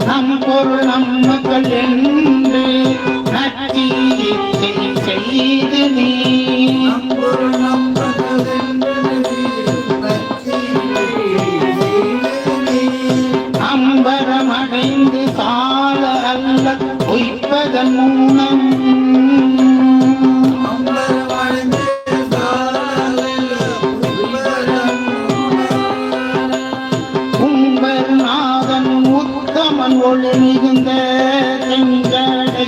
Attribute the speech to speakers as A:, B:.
A: நம் பொருள் நம் மக்கள் என்று நச்சீச்சை செய்து நீ அம்பரமடைந்து சால அல்ல பொய்ப்பதன் மூலம் உம்பர்நாதன் உத்தமன் ஒளி மிகுந்த செங்கடை